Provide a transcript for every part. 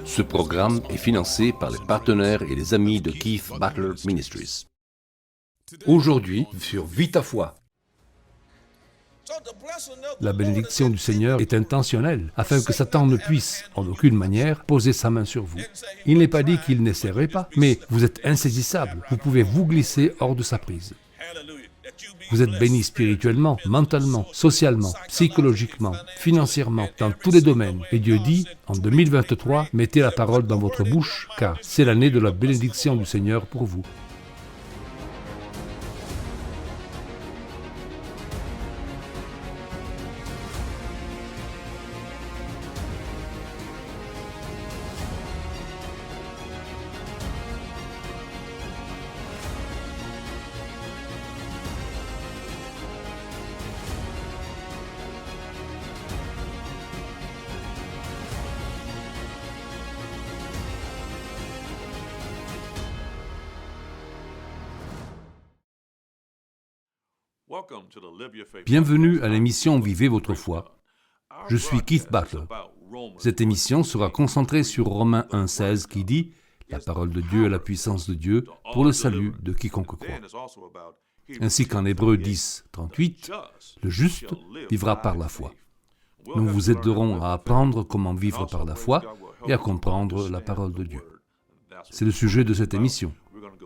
Ce programme est financé par les partenaires et les amis de Keith Butler Ministries. Aujourd'hui, sur Vita Foi. La bénédiction du Seigneur est intentionnelle, afin que Satan ne puisse, en aucune manière, poser sa main sur vous. Il n'est pas dit qu'il n'essaierait pas, mais vous êtes insaisissable. Vous pouvez vous glisser hors de sa prise. Vous êtes béni spirituellement, mentalement, socialement, psychologiquement, financièrement, dans tous les domaines. Et Dieu dit, en 2023, mettez la parole dans votre bouche, car c'est l'année de la bénédiction du Seigneur pour vous. Bienvenue à l'émission Vivez votre foi. Je suis Keith Butler. Cette émission sera concentrée sur Romains 1,16 qui dit « La parole de Dieu est la puissance de Dieu pour le salut de quiconque croit ». Ainsi qu'en Hébreux 10,38, « Le juste vivra par la foi ». Nous vous aiderons à apprendre comment vivre par la foi et à comprendre la parole de Dieu. C'est le sujet de cette émission.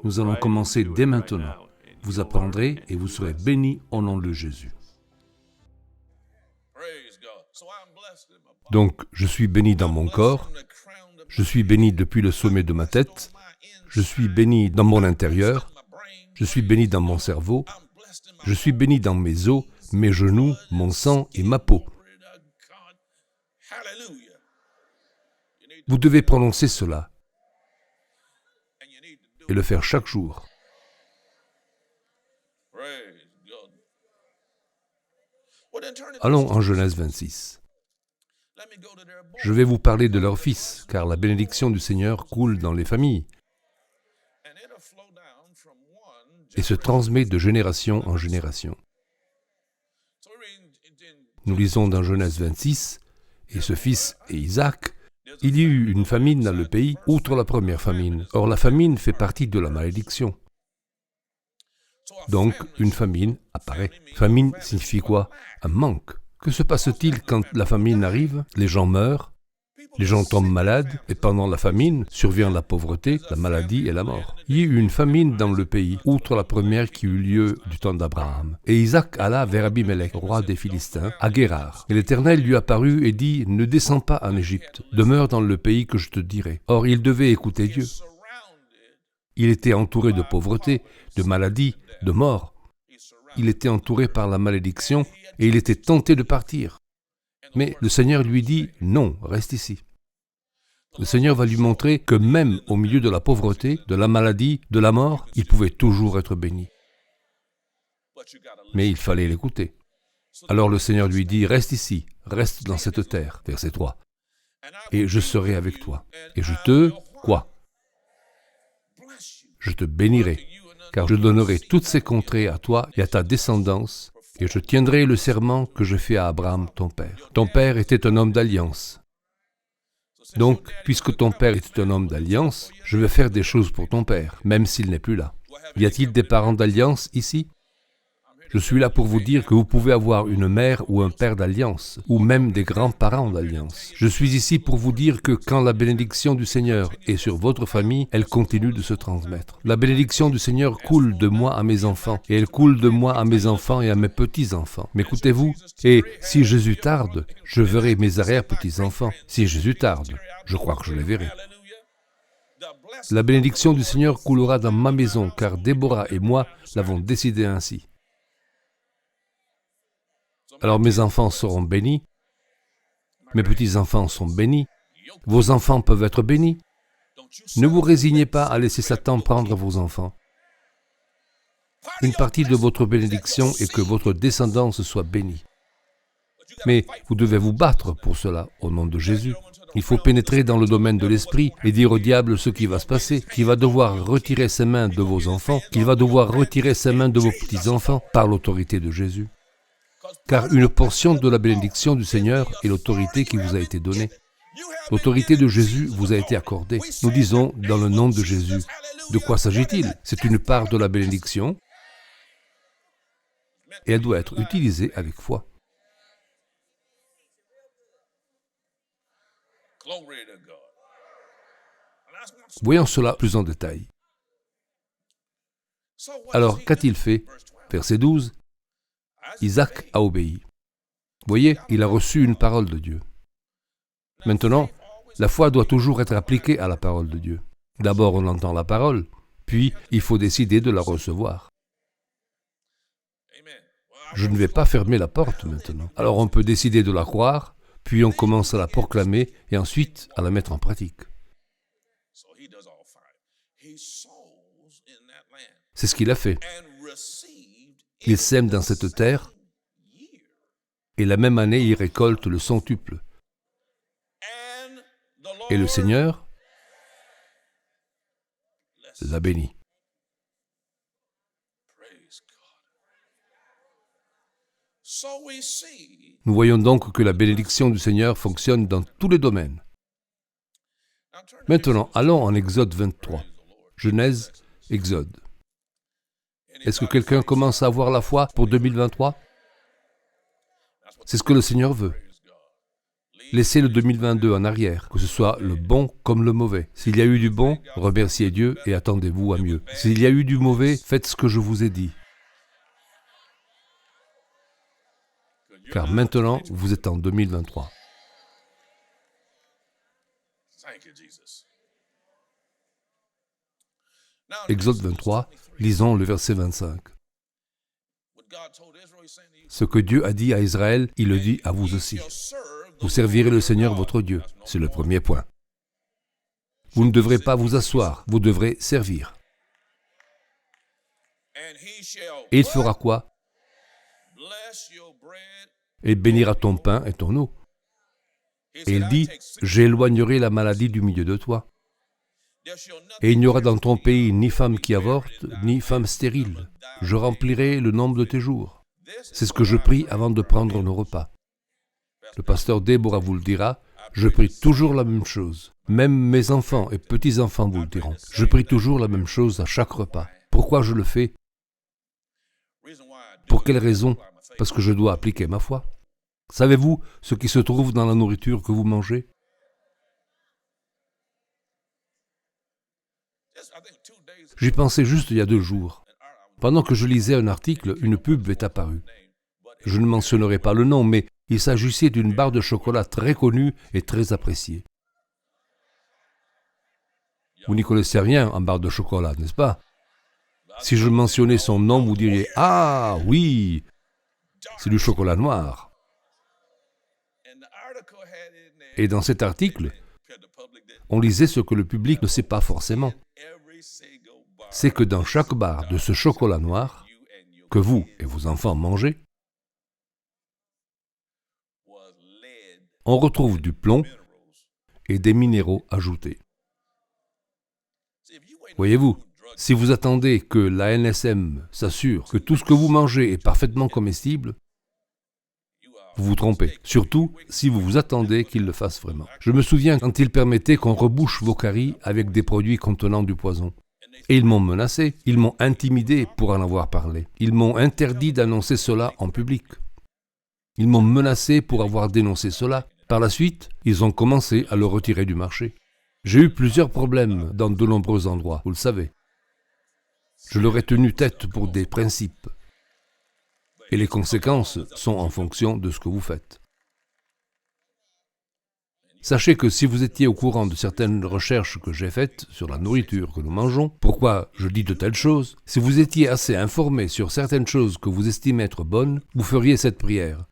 Nous allons commencer dès maintenant. Vous apprendrez et vous serez bénis au nom de Jésus. Donc, je suis béni dans mon corps, je suis béni depuis le sommet de ma tête, je suis béni dans mon intérieur, je suis béni dans mon cerveau, je suis béni dans mes os, mes genoux, mon sang et ma peau. Vous devez prononcer cela et le faire chaque jour. Allons en Genèse 26. Je vais vous parler de leurs fils, car la bénédiction du Seigneur coule dans les familles et se transmet de génération en génération. Nous lisons dans Genèse 26, « Et ce fils est Isaac. Il y eut une famine dans le pays, outre la première famine. Or la famine fait partie de la malédiction. » Donc, une famine apparaît. Famine signifie quoi? Un manque. Que se passe-t-il quand la famine arrive? Les gens meurent, les gens tombent malades, et pendant la famine survient la pauvreté, la maladie et la mort. Il y eut une famine dans le pays, outre la première qui eut lieu du temps d'Abraham. Et Isaac alla vers Abimelech, roi des Philistins, à Guérar. Et l'Éternel lui apparut et dit, « Ne descends pas en Égypte, demeure dans le pays que je te dirai. » Or, il devait écouter Dieu. Il était entouré de pauvreté, de maladie, de mort. Il était entouré par la malédiction et il était tenté de partir. Mais le Seigneur lui dit, « Non, reste ici. » Le Seigneur va lui montrer que même au milieu de la pauvreté, de la maladie, de la mort, il pouvait toujours être béni. Mais il fallait l'écouter. Alors le Seigneur lui dit, « Reste ici, reste dans cette terre. » Verset 3. « Et je serai avec toi. Et je te... » Quoi? Je te bénirai, car je donnerai toutes ces contrées à toi et à ta descendance, et je tiendrai le serment que je fais à Abraham, ton père. Ton père était un homme d'alliance. Donc, puisque ton père était un homme d'alliance, je vais faire des choses pour ton père, même s'il n'est plus là. Y a-t-il des parents d'alliance ici? Je suis là pour vous dire que vous pouvez avoir une mère ou un père d'alliance, ou même des grands-parents d'alliance. Je suis ici pour vous dire que quand la bénédiction du Seigneur est sur votre famille, elle continue de se transmettre. La bénédiction du Seigneur coule de moi à mes enfants, et elle coule de moi à mes enfants et à mes petits-enfants. M'écoutez-vous? Et si Jésus tarde, je verrai mes arrière-petits-enfants. Si Jésus tarde, je crois que je les verrai. La bénédiction du Seigneur coulera dans ma maison, car Déborah et moi l'avons décidé ainsi. Alors mes enfants seront bénis, mes petits-enfants sont bénis, vos enfants peuvent être bénis. Ne vous résignez pas à laisser Satan prendre vos enfants. Une partie de votre bénédiction est que votre descendance soit bénie. Mais vous devez vous battre pour cela, au nom de Jésus. Il faut pénétrer dans le domaine de l'esprit et dire au diable ce qui va se passer, qu'il va devoir retirer ses mains de vos enfants, qu'il va devoir retirer ses mains de vos petits-enfants par l'autorité de Jésus. Car une portion de la bénédiction du Seigneur est l'autorité qui vous a été donnée. L'autorité de Jésus vous a été accordée. Nous disons dans le nom de Jésus. De quoi s'agit-il? C'est une part de la bénédiction et elle doit être utilisée avec foi. Voyons cela plus en détail. Alors, qu'a-t-il fait? Verset 12. Isaac a obéi. Voyez, il a reçu une parole de Dieu. Maintenant, la foi doit toujours être appliquée à la parole de Dieu. D'abord, on entend la parole, puis il faut décider de la recevoir. Je ne vais pas fermer la porte maintenant. Alors on peut décider de la croire, puis on commence à la proclamer et ensuite à la mettre en pratique. C'est ce qu'il a fait. Il sème dans cette terre et la même année il récolte le centuple. Et le Seigneur l'a béni. Nous voyons donc que la bénédiction du Seigneur fonctionne dans tous les domaines. Maintenant, allons en Exode 23. Genèse, Exode. Est-ce que quelqu'un commence à avoir la foi pour 2023? C'est ce que le Seigneur veut. Laissez le 2022 en arrière, que ce soit le bon comme le mauvais. S'il y a eu du bon, remerciez Dieu et attendez-vous à mieux. S'il y a eu du mauvais, faites ce que je vous ai dit. Car maintenant, vous êtes en 2023. Exode 23, lisons le verset 25. Ce que Dieu a dit à Israël, il le dit à vous aussi. Vous servirez le Seigneur votre Dieu. C'est le premier point. Vous ne devrez pas vous asseoir, vous devrez servir. Et il fera quoi? Il bénira ton pain et ton eau. Et il dit, j'éloignerai la maladie du milieu de toi. Et il n'y aura dans ton pays ni femme qui avorte, ni femme stérile. Je remplirai le nombre de tes jours. C'est ce que je prie avant de prendre nos repas. Le pasteur Déborah vous le dira, je prie toujours la même chose. Même mes enfants et petits-enfants vous le diront. Je prie toujours la même chose à chaque repas. Pourquoi je le fais? Pour quelle raison? Parce que je dois appliquer ma foi. Savez-vous ce qui se trouve dans la nourriture que vous mangez? J'y pensais juste il y a 2 jours. Pendant que je lisais un article, une pub est apparue. Je ne mentionnerai pas le nom, mais il s'agissait d'une barre de chocolat très connue et très appréciée. Vous n'y connaissez rien en barre de chocolat, n'est-ce pas? Si je mentionnais son nom, vous diriez « Ah, oui, c'est du chocolat noir ». Et dans cet article, on lisait ce que le public ne sait pas forcément. C'est que dans chaque barre de ce chocolat noir, que vous et vos enfants mangez, on retrouve du plomb et des minéraux ajoutés. Voyez-vous, si vous attendez que la NSM s'assure que tout ce que vous mangez est parfaitement comestible, vous vous trompez. Surtout si vous vous attendez qu'ils le fassent vraiment. Je me souviens quand ils permettaient qu'on rebouche vos caries avec des produits contenant du poison. Et ils m'ont menacé, ils m'ont intimidé pour en avoir parlé. Ils m'ont interdit d'annoncer cela en public. Ils m'ont menacé pour avoir dénoncé cela. Par la suite, ils ont commencé à le retirer du marché. J'ai eu plusieurs problèmes dans de nombreux endroits, vous le savez. Je leur ai tenu tête pour des principes. Et les conséquences sont en fonction de ce que vous faites. Sachez que si vous étiez au courant de certaines recherches que j'ai faites sur la nourriture que nous mangeons, pourquoi je dis de telles choses, si vous étiez assez informé sur certaines choses que vous estimez être bonnes, vous feriez cette prière.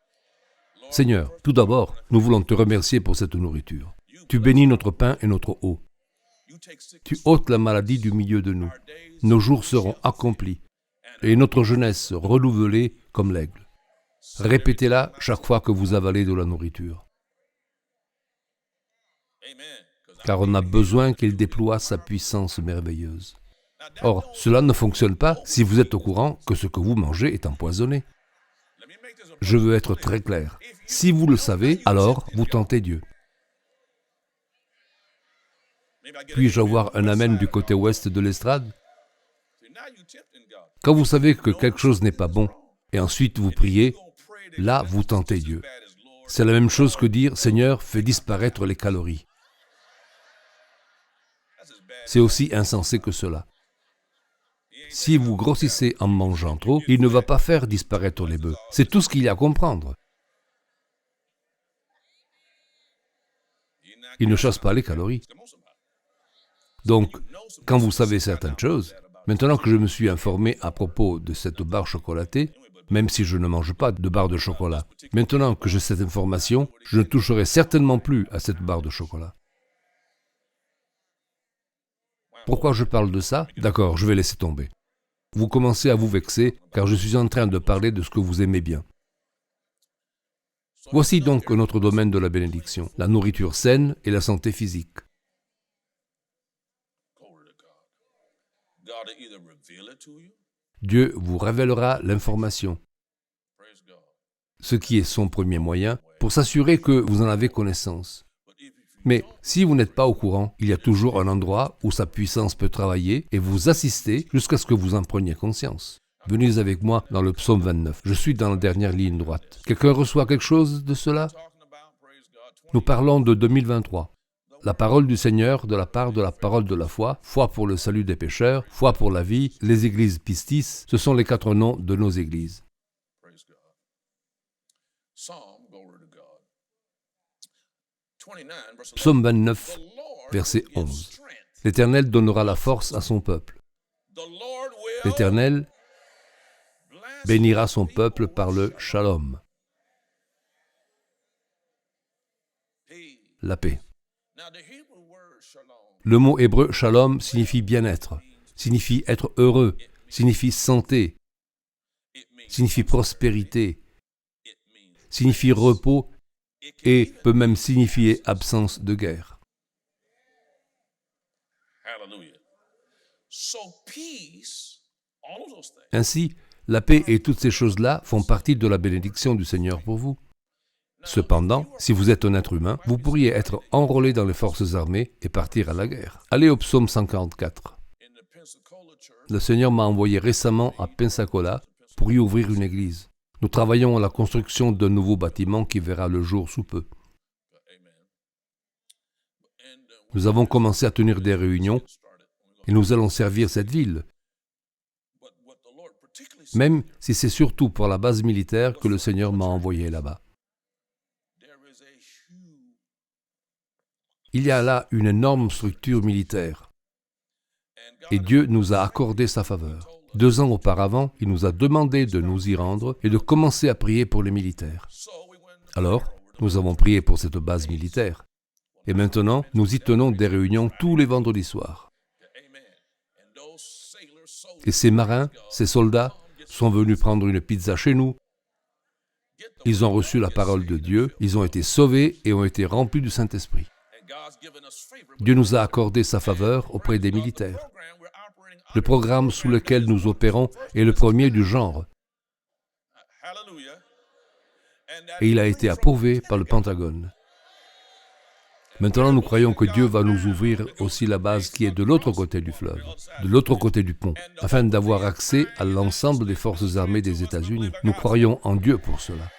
Seigneur, tout d'abord, nous voulons te remercier pour cette nourriture. Tu bénis notre pain et notre eau. Tu ôtes la maladie du milieu de nous. Nos jours seront accomplis et notre jeunesse renouvelée comme l'aigle. Répétez-la chaque fois que vous avalez de la nourriture. Car on a besoin qu'il déploie sa puissance merveilleuse. Or, cela ne fonctionne pas si vous êtes au courant que ce que vous mangez est empoisonné. Je veux être très clair. Si vous le savez, alors vous tentez Dieu. Puis-je avoir un amen du côté ouest de l'estrade? Quand vous savez que quelque chose n'est pas bon, et ensuite vous priez, là vous tentez Dieu. C'est la même chose que dire « Seigneur, fais disparaître les calories ». C'est aussi insensé que cela. Si vous grossissez en mangeant trop, il ne va pas faire disparaître les bœufs. C'est tout ce qu'il y a à comprendre. Il ne chasse pas les calories. Donc, quand vous savez certaines choses, maintenant que je me suis informé à propos de cette barre chocolatée, même si je ne mange pas de barre de chocolat, maintenant que j'ai cette information, je ne toucherai certainement plus à cette barre de chocolat. Pourquoi je parle de ça? D'accord, je vais laisser tomber. Vous commencez à vous vexer, car je suis en train de parler de ce que vous aimez bien. Voici donc notre domaine de la bénédiction, la nourriture saine et la santé physique. Dieu vous révélera l'information, ce qui est son premier moyen, pour s'assurer que vous en avez connaissance. Mais si vous n'êtes pas au courant, il y a toujours un endroit où sa puissance peut travailler et vous assister jusqu'à ce que vous en preniez conscience. Venez avec moi dans le psaume 29. Je suis dans la dernière ligne droite. Quelqu'un reçoit quelque chose de cela? Nous parlons de 2023. La parole du Seigneur de la part de la parole de la foi, foi pour le salut des pécheurs, foi pour la vie, les églises pistis, ce sont les 4 noms de nos églises. Psaume 29, verset 11. L'Éternel donnera la force à son peuple. L'Éternel bénira son peuple par le shalom. La paix. Le mot hébreu shalom signifie bien-être, signifie être heureux, signifie santé, signifie prospérité, signifie repos et peut même signifier absence de guerre. Ainsi, la paix et toutes ces choses-là font partie de la bénédiction du Seigneur pour vous. Cependant, si vous êtes un être humain, vous pourriez être enrôlé dans les forces armées et partir à la guerre. Allez au psaume 144. Le Seigneur m'a envoyé récemment à Pensacola pour y ouvrir une église. Nous travaillons à la construction d'un nouveau bâtiment qui verra le jour sous peu. Nous avons commencé à tenir des réunions et nous allons servir cette ville, même si c'est surtout pour la base militaire que le Seigneur m'a envoyé là-bas. Il y a là une énorme structure militaire et Dieu nous a accordé sa faveur. 2 ans auparavant, il nous a demandé de nous y rendre et de commencer à prier pour les militaires. Alors, nous avons prié pour cette base militaire. Et maintenant, nous y tenons des réunions tous les vendredis soirs. Et ces marins, ces soldats, sont venus prendre une pizza chez nous. Ils ont reçu la parole de Dieu, ils ont été sauvés et ont été remplis du Saint-Esprit. Dieu nous a accordé sa faveur auprès des militaires. Le programme sous lequel nous opérons est le premier du genre. Et il a été approuvé par le Pentagone. Maintenant, nous croyons que Dieu va nous ouvrir aussi la base qui est de l'autre côté du fleuve, de l'autre côté du pont, afin d'avoir accès à l'ensemble des forces armées des États-Unis. Nous croyons en Dieu pour cela.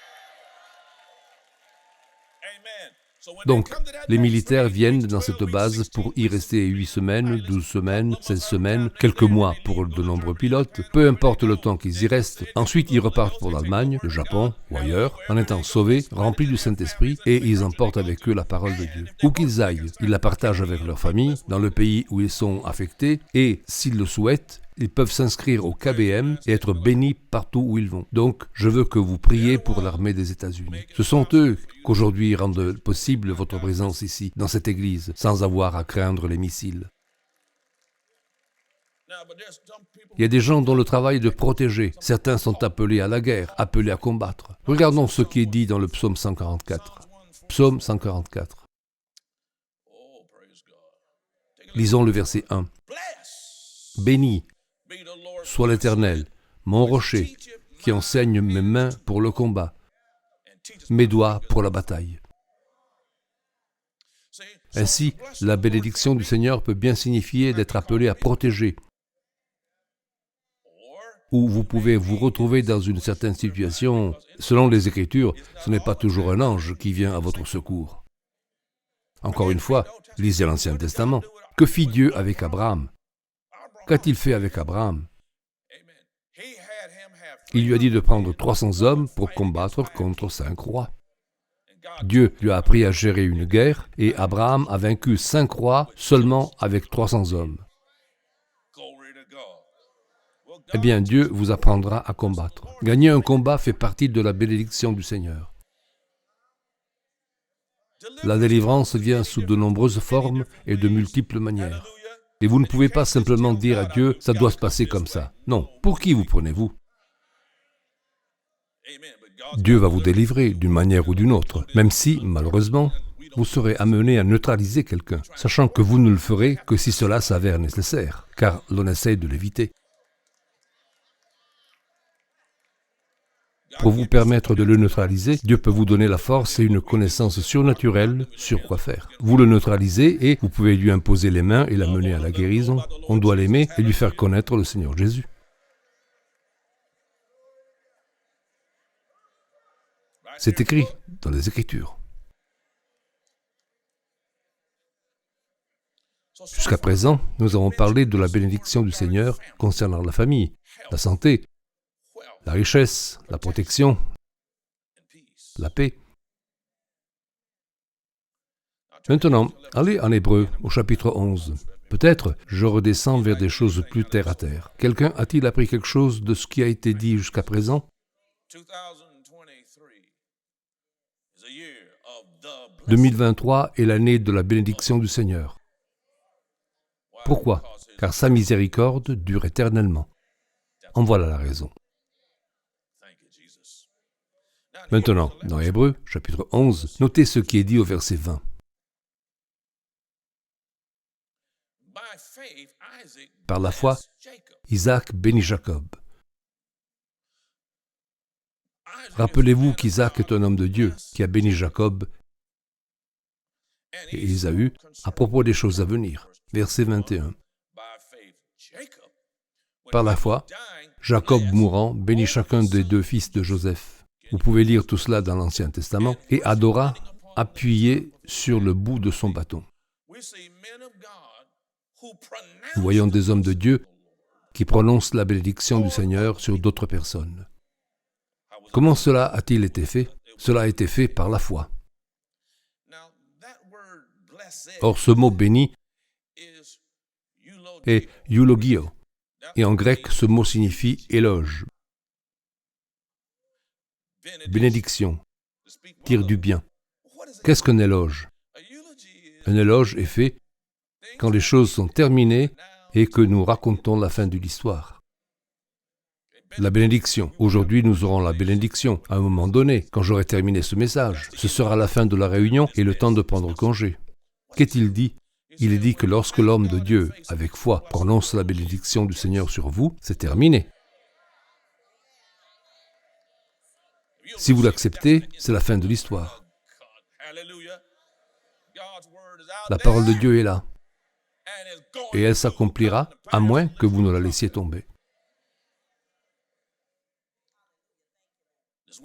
Donc, les militaires viennent dans cette base pour y rester 8 semaines, 12 semaines, 16 semaines, quelques mois pour de nombreux pilotes, peu importe le temps qu'ils y restent. Ensuite, ils repartent pour l'Allemagne, le Japon ou ailleurs, en étant sauvés, remplis du Saint-Esprit, et ils emportent avec eux la parole de Dieu. Où qu'ils aillent, ils la partagent avec leur famille, dans le pays où ils sont affectés, et, s'ils le souhaitent, ils peuvent s'inscrire au KBM et être bénis partout où ils vont. Donc, je veux que vous priez pour l'armée des États-Unis. Ce sont eux qu'aujourd'hui rendent possible votre présence ici, dans cette église, sans avoir à craindre les missiles. Il y a des gens dont le travail est de protéger. Certains sont appelés à la guerre, appelés à combattre. Regardons ce qui est dit dans le psaume 144. Psaume 144. Lisons le verset 1. Béni soit l'Éternel, mon rocher, qui enseigne mes mains pour le combat, mes doigts pour la bataille. Ainsi, la bénédiction du Seigneur peut bien signifier d'être appelé à protéger, ou vous pouvez vous retrouver dans une certaine situation. Selon les Écritures, ce n'est pas toujours un ange qui vient à votre secours. Encore une fois, lisez l'Ancien Testament. Que fit Dieu avec Abraham? Qu'a-t-il fait avec Abraham? Il lui a dit de prendre 300 hommes pour combattre contre 5 rois. Dieu lui a appris à gérer une guerre et Abraham a vaincu 5 rois seulement avec 300 hommes. Eh bien, Dieu vous apprendra à combattre. Gagner un combat fait partie de la bénédiction du Seigneur. La délivrance vient sous de nombreuses formes et de multiples manières. Et vous ne pouvez pas simplement dire à Dieu, ça doit se passer comme ça. Non, pour qui vous prenez-vous? Dieu va vous délivrer d'une manière ou d'une autre, même si, malheureusement, vous serez amené à neutraliser quelqu'un, sachant que vous ne le ferez que si cela s'avère nécessaire, car l'on essaye de l'éviter. Pour vous permettre de le neutraliser, Dieu peut vous donner la force et une connaissance surnaturelle sur quoi faire. Vous le neutralisez et vous pouvez lui imposer les mains et l'amener à la guérison. On doit l'aimer et lui faire connaître le Seigneur Jésus. C'est écrit dans les Écritures. Jusqu'à présent, nous avons parlé de la bénédiction du Seigneur concernant la famille, la santé, la richesse, la protection, la paix. Maintenant, allez en Hébreux au chapitre 11. Peut-être je redescends vers des choses plus terre à terre. Quelqu'un a-t-il appris quelque chose de ce qui a été dit jusqu'à présent? 2023 est l'année de la bénédiction du Seigneur. Pourquoi? Car sa miséricorde dure éternellement. En voilà la raison. Maintenant, dans Hébreux, chapitre 11, notez ce qui est dit au verset 20. Par la foi, Isaac bénit Jacob. Rappelez-vous qu'Isaac est un homme de Dieu qui a béni Jacob et Ésaü à propos des choses à venir. Verset 21. Par la foi, Jacob mourant bénit chacun des 2 fils de Joseph. Vous pouvez lire tout cela dans l'Ancien Testament. Et adora, appuyé sur le bout de son bâton. Nous voyons des hommes de Dieu qui prononcent la bénédiction du Seigneur sur d'autres personnes. Comment cela a-t-il été fait? Cela a été fait par la foi. Or, ce mot béni est eulogio, et en grec, ce mot signifie éloge, bénédiction, dire du bien. Qu'est-ce qu'un éloge? Un éloge est fait quand les choses sont terminées et que nous racontons la fin de l'histoire. La bénédiction. Aujourd'hui, nous aurons la bénédiction. À un moment donné, quand j'aurai terminé ce message, ce sera la fin de la réunion et le temps de prendre congé. Qu'est-il dit? Il est dit que lorsque l'homme de Dieu, avec foi, prononce la bénédiction du Seigneur sur vous, c'est terminé. Si vous l'acceptez, c'est la fin de l'histoire. La parole de Dieu est là. Et elle s'accomplira, à moins que vous ne la laissiez tomber.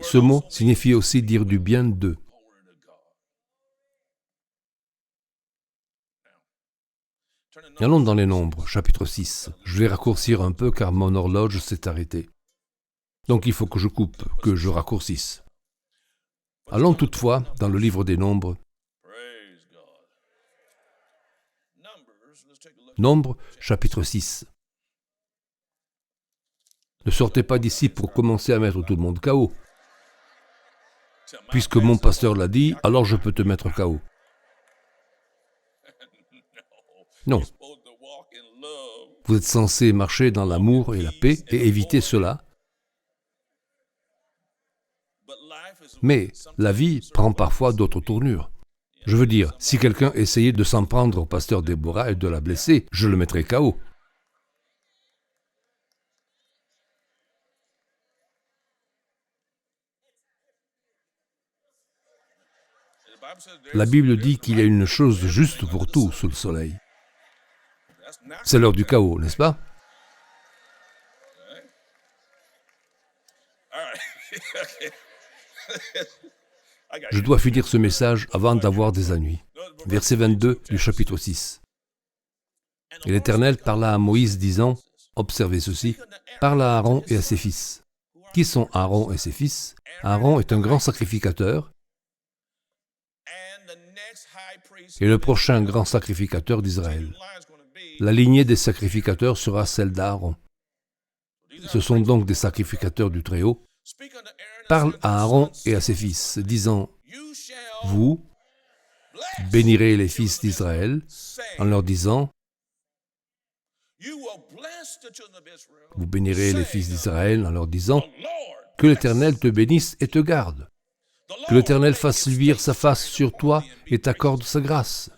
Ce mot signifie aussi dire du bien d'eux. Allons dans les Nombres, chapitre 6. Je vais raccourcir un peu car mon horloge s'est arrêtée. Donc il faut que je coupe, que je raccourcisse. Allons toutefois dans le livre des Nombres. Nombres, chapitre 6. Ne sortez pas d'ici pour commencer à mettre tout le monde KO. Puisque mon pasteur l'a dit, alors je peux te mettre KO. Non. Vous êtes censé marcher dans l'amour et la paix et éviter cela. Mais la vie prend parfois d'autres tournures. Je veux dire, si quelqu'un essayait de s'en prendre au pasteur Déborah et de la blesser, je le mettrais KO. La Bible dit qu'il y a une chose juste pour tout sous le soleil. C'est l'heure du chaos, n'est-ce pas? Je dois finir ce message avant d'avoir des ennuis. Verset 22 du chapitre 6. Et l'Éternel parla à Moïse disant, observez ceci, parle à Aaron et à ses fils. Qui sont Aaron et ses fils? Aaron est un grand sacrificateur et le prochain grand sacrificateur d'Israël. La lignée des sacrificateurs sera celle d'Aaron. Ce sont donc des sacrificateurs du Très-Haut. Parle à Aaron et à ses fils, disant, vous bénirez les fils d'Israël en leur disant, vous bénirez les fils d'Israël en leur disant, que l'Éternel te bénisse et te garde. Que l'Éternel fasse luire sa face sur toi et t'accorde sa grâce.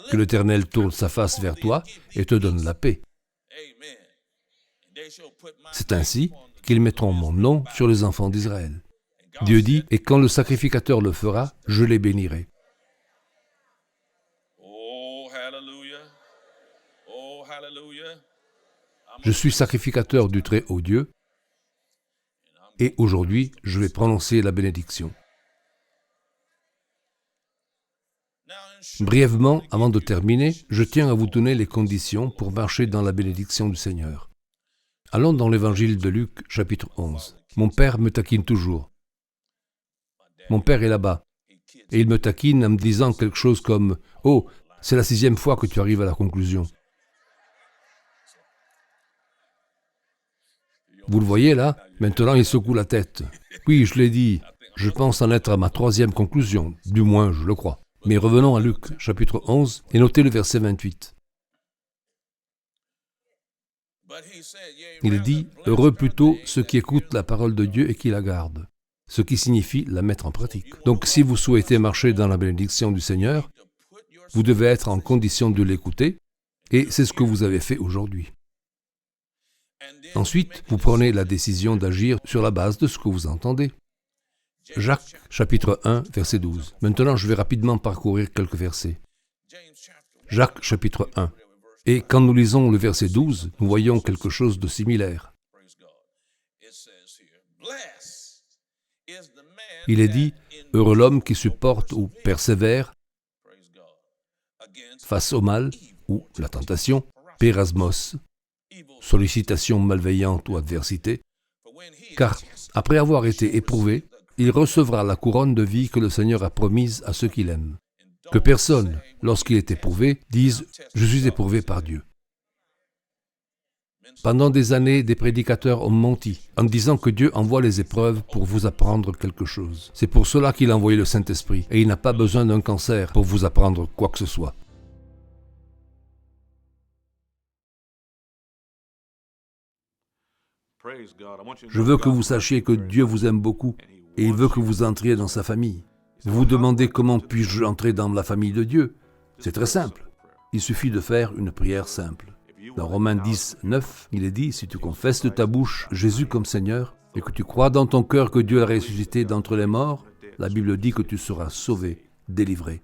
Que l'Éternel tourne sa face vers toi et te donne la paix. C'est ainsi qu'ils mettront mon nom sur les enfants d'Israël. Dieu dit, et quand le sacrificateur le fera, je les bénirai. Je suis sacrificateur du Très-Haut Dieu, et aujourd'hui, je vais prononcer la bénédiction. Brièvement, avant de terminer, je tiens à vous donner les conditions pour marcher dans la bénédiction du Seigneur. Allons dans l'évangile de Luc, chapitre 11. Mon père me taquine toujours. Mon père est là-bas, et il me taquine en me disant quelque chose comme « Oh, c'est la 6e fois que tu arrives à la conclusion. » Vous le voyez là? Maintenant, il secoue la tête. Oui, je l'ai dit, je pense en être à ma 3e conclusion, du moins je le crois. Mais revenons à Luc, chapitre 11, et notez le verset 28. Il dit, « Heureux plutôt ceux qui écoutent la parole de Dieu et qui la gardent », ce qui signifie la mettre en pratique. Donc si vous souhaitez marcher dans la bénédiction du Seigneur, vous devez être en condition de l'écouter, et c'est ce que vous avez fait aujourd'hui. Ensuite, vous prenez la décision d'agir sur la base de ce que vous entendez. Jacques, chapitre 1, verset 12. Maintenant, je vais rapidement parcourir quelques versets. Jacques, chapitre 1. Et quand nous lisons le verset 12, nous voyons quelque chose de similaire. Il est dit, « Heureux l'homme qui supporte ou persévère face au mal ou la tentation, pérasmos, sollicitation malveillante ou adversité, car après avoir été éprouvé, il recevra la couronne de vie que le Seigneur a promise à ceux qui l'aiment. Que personne, lorsqu'il est éprouvé, dise « Je suis éprouvé par Dieu ». Pendant des années, des prédicateurs ont menti en disant que Dieu envoie les épreuves pour vous apprendre quelque chose. C'est pour cela qu'il a envoyé le Saint-Esprit, et il n'a pas besoin d'un cancer pour vous apprendre quoi que ce soit. Je veux que vous sachiez que Dieu vous aime beaucoup, et il veut que vous entriez dans sa famille. Vous vous demandez comment puis-je entrer dans la famille de Dieu? C'est très simple. Il suffit de faire une prière simple. Dans Romains 10, 9, il est dit, si tu confesses de ta bouche Jésus comme Seigneur, et que tu crois dans ton cœur que Dieu l'a ressuscité d'entre les morts, la Bible dit que tu seras sauvé, délivré.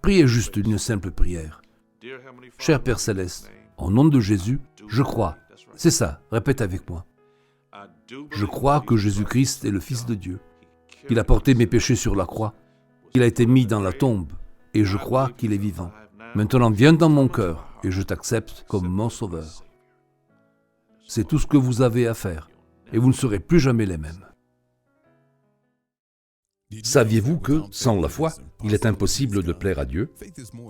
Priez juste une simple prière. Cher Père Céleste, au nom de Jésus, je crois. C'est ça, répète avec moi. Je crois que Jésus-Christ est le Fils de Dieu. Il a porté mes péchés sur la croix. Il a été mis dans la tombe, et je crois qu'il est vivant. Maintenant, viens dans mon cœur, et je t'accepte comme mon sauveur. C'est tout ce que vous avez à faire, et vous ne serez plus jamais les mêmes. Saviez-vous que, sans la foi, il est impossible de plaire à Dieu?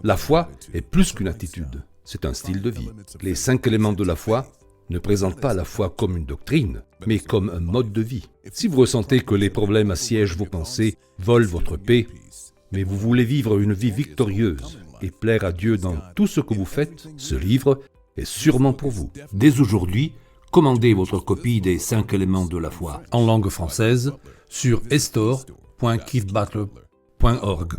La foi est plus qu'une attitude, c'est un style de vie. Les 5 éléments de la foi ne présentent pas la foi comme une doctrine, mais comme un mode de vie. Si vous ressentez que les problèmes assiègent vos pensées, volent votre paix, mais vous voulez vivre une vie victorieuse et plaire à Dieu dans tout ce que vous faites, ce livre est sûrement pour vous. Dès aujourd'hui, commandez votre copie des 5 éléments de la foi en langue française sur store.keithbutler.org.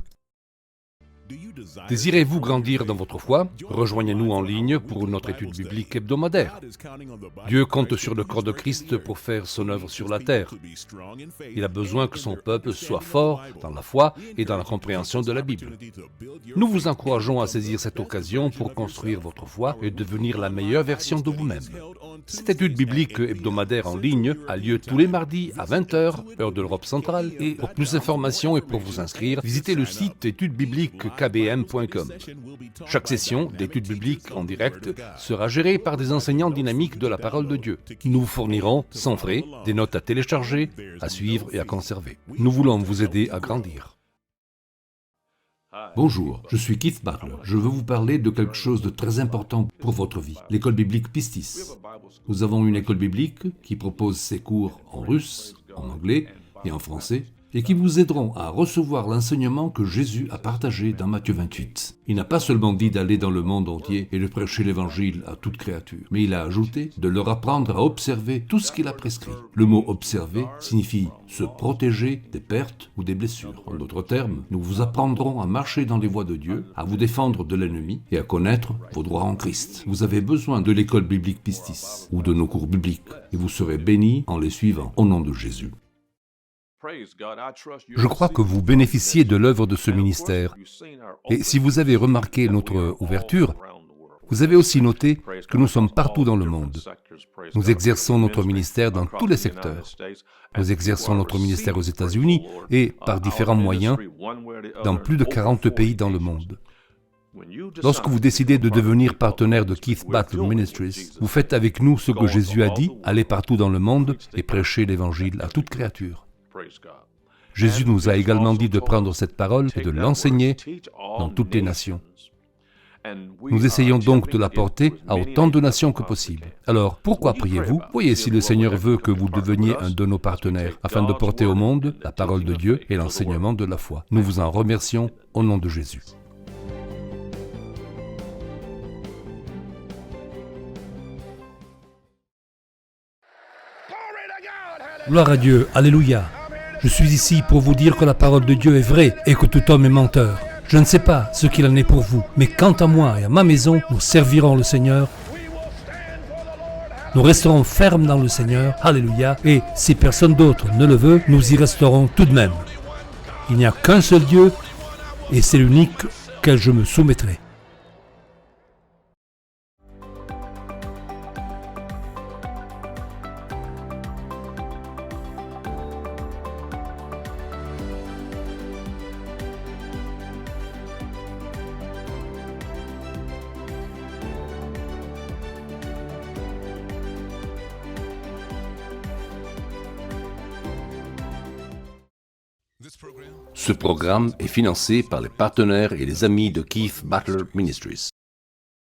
Désirez-vous grandir dans votre foi? Rejoignez-nous en ligne pour notre étude biblique hebdomadaire. Dieu compte sur le corps de Christ pour faire son œuvre sur la terre. Il a besoin que son peuple soit fort dans la foi et dans la compréhension de la Bible. Nous vous encourageons à saisir cette occasion pour construire votre foi et devenir la meilleure version de vous-même. Cette étude biblique hebdomadaire en ligne a lieu tous les mardis à 20h, heure de l'Europe centrale, et pour plus d'informations et pour vous inscrire, visitez le site étudebibliquekbm.com. Chaque session d'études bibliques en direct sera gérée par des enseignants dynamiques de la parole de Dieu. Nous vous fournirons, sans frais, des notes à télécharger, à suivre et à conserver. Nous voulons vous aider à grandir. Bonjour, je suis Keith Butler. Je veux vous parler de quelque chose de très important pour votre vie, l'école biblique Pistis. Nous avons une école biblique qui propose ses cours en russe, en anglais et en français, et qui vous aideront à recevoir l'enseignement que Jésus a partagé dans Matthieu 28. Il n'a pas seulement dit d'aller dans le monde entier et de prêcher l'évangile à toute créature, mais il a ajouté de leur apprendre à observer tout ce qu'il a prescrit. Le mot « observer » signifie se protéger des pertes ou des blessures. En d'autres termes, nous vous apprendrons à marcher dans les voies de Dieu, à vous défendre de l'ennemi et à connaître vos droits en Christ. Vous avez besoin de l'école biblique Pistis ou de nos cours bibliques et vous serez bénis en les suivant au nom de Jésus. Je crois que vous bénéficiez de l'œuvre de ce ministère. Et si vous avez remarqué notre ouverture, vous avez aussi noté que nous sommes partout dans le monde. Nous exerçons notre ministère dans tous les secteurs. Nous exerçons notre ministère aux États-Unis et, par différents moyens, dans plus de 40 pays dans le monde. Lorsque vous décidez de devenir partenaire de Keith Butler Ministries, vous faites avec nous ce que Jésus a dit, allez partout dans le monde et prêchez l'Évangile à toute créature. Jésus nous a également dit de prendre cette parole et de l'enseigner dans toutes les nations. Nous essayons donc de la porter à autant de nations que possible. Alors, pourquoi priez-vous? Voyez si le Seigneur veut que vous deveniez un de nos partenaires, afin de porter au monde la parole de Dieu et l'enseignement de la foi. Nous vous en remercions au nom de Jésus. Gloire à Dieu, alléluia. Je suis ici pour vous dire que la parole de Dieu est vraie et que tout homme est menteur. Je ne sais pas ce qu'il en est pour vous, mais quant à moi et à ma maison, nous servirons le Seigneur. Nous resterons fermes dans le Seigneur, alléluia, et si personne d'autre ne le veut, nous y resterons tout de même. Il n'y a qu'un seul Dieu, et c'est l'unique auquel je me soumettrai. Ce programme est financé par les partenaires et les amis de Keith Butler Ministries.